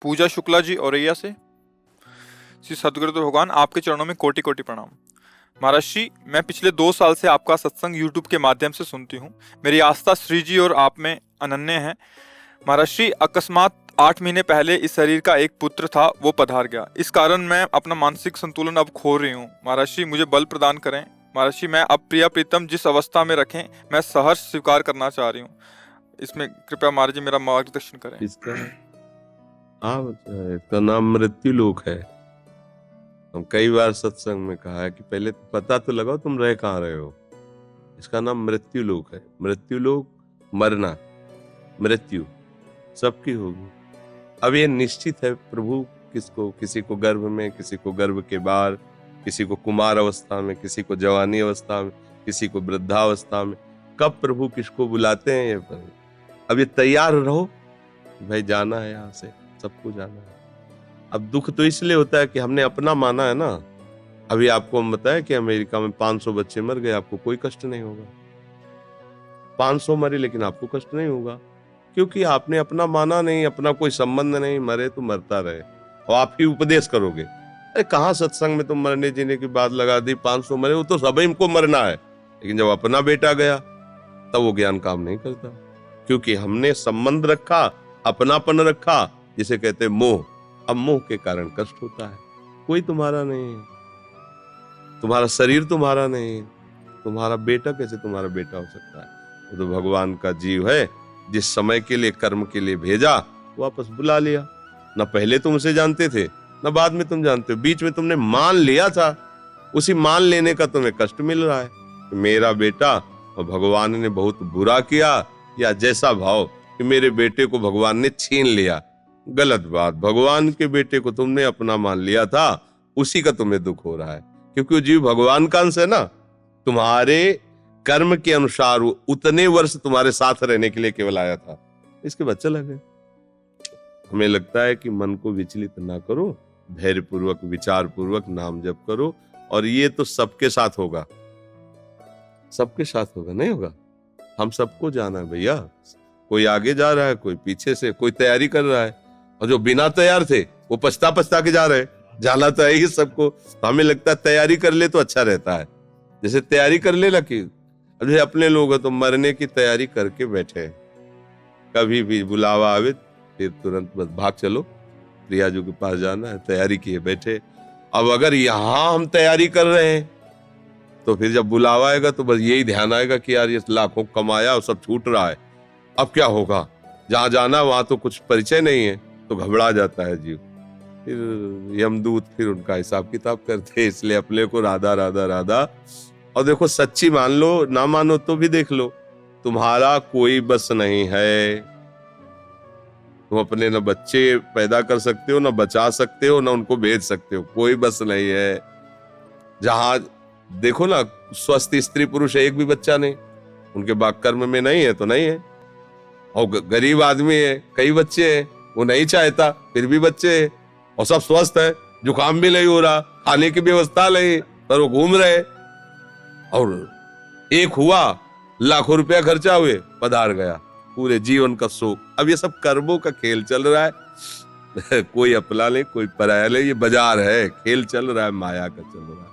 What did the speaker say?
पूजा शुक्ला जी औरैया से। श्री सद्गुरु भगवान, आपके चरणों में कोटि कोटि प्रणाम। महाराज जी, मैं पिछले 2 साल से आपका सत्संग यूट्यूब के माध्यम से सुनती हूँ। मेरी आस्था श्री जी और आप में अनन्य है। महाराज जी, अकस्मात 8 महीने पहले इस शरीर का एक पुत्र था, वो पधार गया। इस कारण मैं अपना मानसिक संतुलन अब खो रही हूँ। महाराज जी, मुझे बल प्रदान करें। महाराज जी, मैं अब प्रिया प्रीतम जिस अवस्था में रखें, मैं सहर्ष स्वीकार करना चाह रही हूँ। इसमें कृपया महाराज जी मेरा मार्गदर्शन करें। इसका नाम मृत्यु लोक है। हम कई बार सत्संग में कहा है कि पहले तो पता तो लगाओ तुम रह कहाँ रहे हो। इसका नाम मृत्यु लोक है। मृत्यु लोक, मरना, मृत्यु सबकी होगी। अब ये निश्चित है, प्रभु किसको, किसी को गर्भ में, किसी को गर्भ के बाद, किसी को कुमार अवस्था में, किसी को जवानी अवस्था में, किसी को वृद्धावस्था में, कब प्रभु किसको बुलाते हैं ये। अब ये तैयार रहो भाई, जाना है यहाँ से, सबको जाना है। अब दुख तो इसलिए होता है कि हमने अपना माना है ना। अभी आपको हम बताया कि अमेरिका में 500 बच्चे मर गए, आपको कोई कष्ट नहीं होगा। 500 मरे लेकिन आपको कष्ट नहीं होगा, क्योंकि आपने अपना माना नहीं, अपना कोई संबंध नहीं। मरे तो मरता रहे, और आप ही उपदेश करोगे। अरे कहाँ सत्संग में तुम मरने जीने की बात लगा दी। 500 मरे, वो तो सभी इनको मरना है, लेकिन जब अपना बेटा गया तब वो ज्ञान काम नहीं करता, क्योंकि हमने संबंध रखा, अपनापन रखा, जिसे कहते मोह। अब मोह के कारण कष्ट होता है। कोई तुम्हारा नहीं है, तुम्हारा शरीर तुम्हारा नहीं है, तुम्हारा बेटा कैसे तुम्हारा बेटा हो सकता है? वो तो भगवान का जीव है, जिस समय के लिए, कर्म के लिए भेजा, वापस बुला लिया। न पहले तुम उसे जानते थे, न बाद में तुम जानते हो, बीच में तुमने मान लिया था। उसी मान लेने का तुम्हें कष्ट मिल रहा है। मेरा बेटा, और भगवान ने बहुत बुरा किया, या जैसा भाव कि मेरे बेटे को भगवान ने छीन लिया। गलत बात। भगवान के बेटे को तुमने अपना मान लिया था, उसी का तुम्हें दुख हो रहा है, क्योंकि वो जीव भगवान का अंश है ना। तुम्हारे कर्म के अनुसार वो उतने वर्ष तुम्हारे साथ रहने के लिए केवल आया था, इसके बाद चला गया। हमें लगता है कि मन को विचलित ना करो, धैर्य पूर्वक, विचार पूर्वक नाम जप करो, और ये तो सबके साथ होगा। सबके साथ होगा, नहीं होगा। हम सबको जाना है भैया। कोई आगे जा रहा है, कोई पीछे से, कोई तैयारी कर रहा है, और जो बिना तैयार थे वो पछता पछता के जा रहे हैं। जाना तो है ही सबको। तो हमें लगता है तैयारी कर ले तो अच्छा रहता है। जैसे तैयारी कर ले ना, कि जैसे अपने लोग तो मरने की तैयारी करके बैठे हैं, कभी भी बुलावा आवे फिर तुरंत बस भाग चलो, प्रिया जी के पास जाना है, तैयारी किए बैठे। अब अगर यहाँ हम तैयारी कर रहे हैं तो फिर जब बुलावा आएगा तो बस यही ध्यान आएगा कि यार ये लाखों कमाया और सब छूट रहा है, अब क्या होगा। जहां जाना वहां तो कुछ परिचय नहीं है, तो घबरा जाता है जीव। फिर यमदूत फिर उनका हिसाब किताब करते हैं। इसलिए अपने को राधा राधा राधा। और देखो, सच्ची मान लो, ना मानो तो भी देख लो, तुम्हारा कोई बस नहीं है। तुम अपने न बच्चे पैदा कर सकते हो, न बचा सकते हो, न उनको भेज सकते हो। कोई बस नहीं है। जहां देखो ना, स्वस्थ स्त्री पुरुष एक भी बच्चा नहीं, उनके बाग कर्म में नहीं है तो नहीं है। और गरीब आदमी है, कई बच्चे हैं, वो नहीं चाहता फिर भी बच्चे हैं, और सब स्वस्थ है, जुकाम भी नहीं हो रहा, खाने की व्यवस्था नहीं, पर वो घूम रहे। और एक हुआ, लाखों रुपया खर्चा हुए, पधार गया, पूरे जीवन का शोक। अब ये सब कर्मों का खेल चल रहा है। कोई अपना नहीं, कोई पराया नहीं, ये बाजार है, खेल चल रहा है, माया का चल रहा है।